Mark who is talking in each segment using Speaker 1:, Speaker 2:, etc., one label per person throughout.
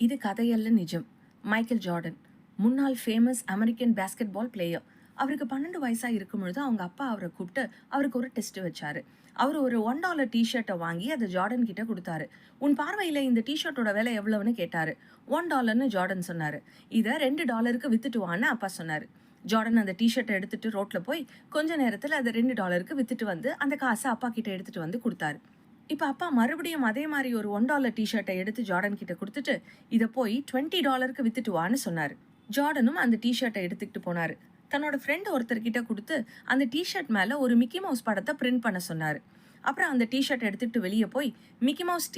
Speaker 1: இது கதையல்ல நிஜம். மைக்கேல் ஜார்டன் முன்னாள் famous American basketball player. அவருக்கு 12 வயசா இருக்கும் பொழுது அவங்க அப்பா அவரை கூப்பிட்டு அவருக்கு ஒரு டெஸ்ட் வச்சாரு. அவர் ஒரு $1 டிஷர்ட்டை வாங்கி அதை ஜார்டன் கிட்ட கொடுத்தாரு. உன் பார்வையில் இந்த டிஷர்ட்டோட விலை எவ்வளவுன்னு கேட்டாரு. $1ன்னு ஜார்டன் சொன்னாரு. இதை $2க்கு வித்துட்டு வான்னு அப்பா சொன்னாரு. ஜார்டன் அந்த டிஷர்ட்டை எடுத்துட்டு ரோட்ல போய் கொஞ்ச நேரத்தில் அதை $2க்கு வித்துட்டு வந்து அந்த காசை அப்பா கிட்ட எடுத்துட்டு வந்து கொடுத்தாரு. இப்போ அப்பா மறுபடியும் அதே மாதிரி ஒரு $1 டிஷர்ட்டை எடுத்து ஜார்டன் கிட்ட கொடுத்துட்டு இதை போய் $20க்கு வித்துட்டு வான்னு சொன்னார். ஜார்டனும் அந்த டிஷர்ட்டை எடுத்துக்கிட்டு போனார். தன்னோட ஃப்ரெண்ட் ஒருத்தர்கிட்ட கொடுத்து அந்த டிஷர்ட் மேலே ஒரு மிக்கி மவுஸ் படத்தை பிரிண்ட் பண்ண சொன்னார். அப்புறம் அந்த டிஷர்ட் எடுத்துக்கிட்டு வெளியே போய் மிக்கி மவுஸ்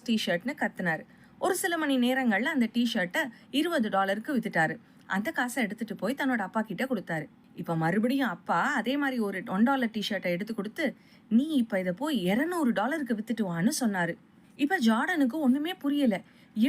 Speaker 1: டிஷர்ட்னு கத்துனாரு. ஒரு சில மணி நேரங்களில் அந்த டிஷர்ட்டை $20க்கு வித்துட்டாரு. அந்த காசை எடுத்துட்டு போய் தன்னோட அப்பா கிட்ட கொடுத்தாரு. இப்போ மறுபடியும் அப்பா அதே மாதிரி ஒரு $1 டிஷர்ட்டை எடுத்து கொடுத்து நீ இப்போ இதை போய் $200க்கு வித்துட்டு வான்னு சொன்னாரு. இப்போ ஜார்டனுக்கு ஒன்றுமே புரியல.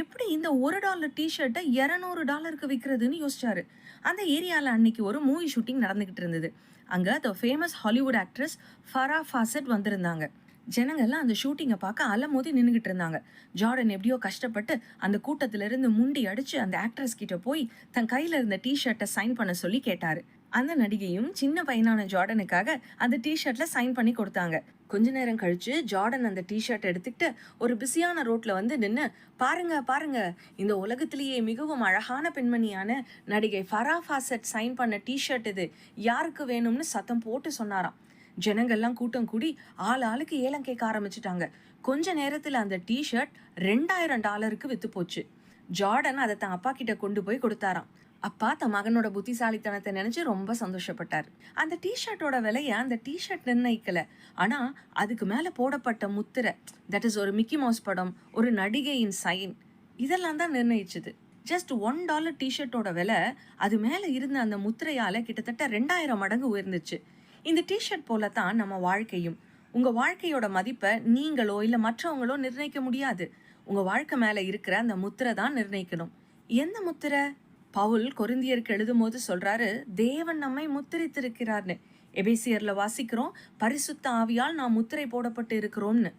Speaker 1: எப்படி இந்த $1 டிஷர்ட்டை $200க்கு விற்கிறதுன்னு யோசிச்சாரு. அந்த ஏரியாவில் அன்னைக்கு ஒரு மூவி ஷூட்டிங் நடந்துகிட்டு இருந்தது. அங்கே the famous Hollywood actress Farrah Fawcett வந்திருந்தாங்க. ஜனங்கள்லாம் அந்த ஷூட்டிங்கை பார்க்க அலமோதி நின்றுகிட்டு இருந்தாங்க. ஜார்டன் எப்படியோ கஷ்டப்பட்டு அந்த கூட்டத்திலிருந்து முண்டி அடிச்சு அந்த ஆக்ட்ரஸ் கிட்ட போய் தன் கையில் இருந்த டிஷர்ட்டை சைன் பண்ண சொல்லி கேட்டாரு. அந்த நடிகையும் சின்ன பையனான ஜார்டனுக்காக அந்த டிஷர்ட்ல சைன் பண்ணி கொடுத்தாங்க. கொஞ்ச நேரம் கழிச்சு ஜார்டன் அந்த டிஷர்ட் எடுத்துக்கிட்டு ஒரு பிஸியான ரோட்ல வந்து நின்று பாருங்க இந்த உலகத்திலேயே மிகவும் அழகான பெண்மணியான நடிகை ஃபரா ஃபாசெட் சைன் பண்ண டிஷர்ட் இது யாருக்கு வேணும்னு சத்தம் போட்டு சொன்னாராம். ஜனங்கள்லாம் கூட்டம் கூடி ஆளுக்கு ஏலம் கேட்க ஆரம்பிச்சுட்டாங்க. கொஞ்ச நேரத்தில் அந்த டிஷர்ட் $2000க்கு வித்து போச்சு. ஜார்டன் அதை தன் அப்பா கிட்ட கொண்டு போய் கொடுத்தாராம். அப்பா தன் மகனோட புத்திசாலித்தனத்தை நினைச்சு ரொம்ப சந்தோஷப்பட்டார். அந்த டிஷர்ட்டோட விலைய அந்த டிஷர்ட் நிர்ணயிக்கல, ஆனா அதுக்கு மேல போடப்பட்ட முத்திரை, தட் இஸ் ஒரு மிக்கி மவுஸ் படம், ஒரு நடிகையின் சைன், இதெல்லாம் தான் நிர்ணயிச்சது. ஜஸ்ட் $1 டிஷர்ட்டோட விலை அது மேல இருந்த அந்த முத்திரையால கிட்டத்தட்ட 2000 மடங்கு உயர்ந்துச்சு. இந்த டிஷர்ட் போல தான் நம்ம வாழ்க்கையும். உங்க வாழ்க்கையோட மதிப்பை நீங்களோ இல்ல மற்றவங்களோ நிர்ணயிக்க முடியாது. உங்க வாழ்க்கை மேல இருக்கிற அந்த முத்திரை தான் நிர்ணயிக்கணும். எந்த முத்திரை? பவுல் கொரிந்தியருக்கு எழுதும் போது சொல்றாரு, தேவன் நம்மை முத்திரித்திருக்கிறார்னு. எபேசியர்ல வாசிக்கிறோம், பரிசுத்த ஆவியால் நாம் முத்திரை போடப்பட்டு இருக்கிறோம்னு.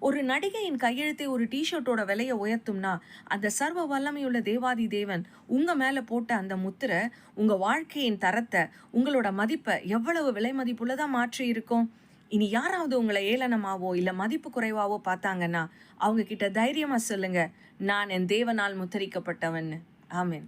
Speaker 1: ஒரு நடிகையின் கையெழுத்தை ஒரு டிஷர்ட்டோட விலையை உயர்த்தும்னா அந்த சர்வ வல்லமையுள்ள தேவாதி தேவன் உங்க மேல போட்ட அந்த முத்திரை உங்க வாழ்க்கையின் தரத்தை, உங்களோட மதிப்பை எவ்வளவு விலை மதிப்புள்ளதா மாற்றி இருக்கும். இனி யாராவது உங்களை ஏளனமாவோ இல்ல மதிப்பு குறைவாவோ பார்த்தாங்கன்னா அவங்க கிட்ட தைரியமா சொல்லுங்க, நான் என் தேவனால் முத்திரிக்கப்பட்டவன்னு. ஆமென்.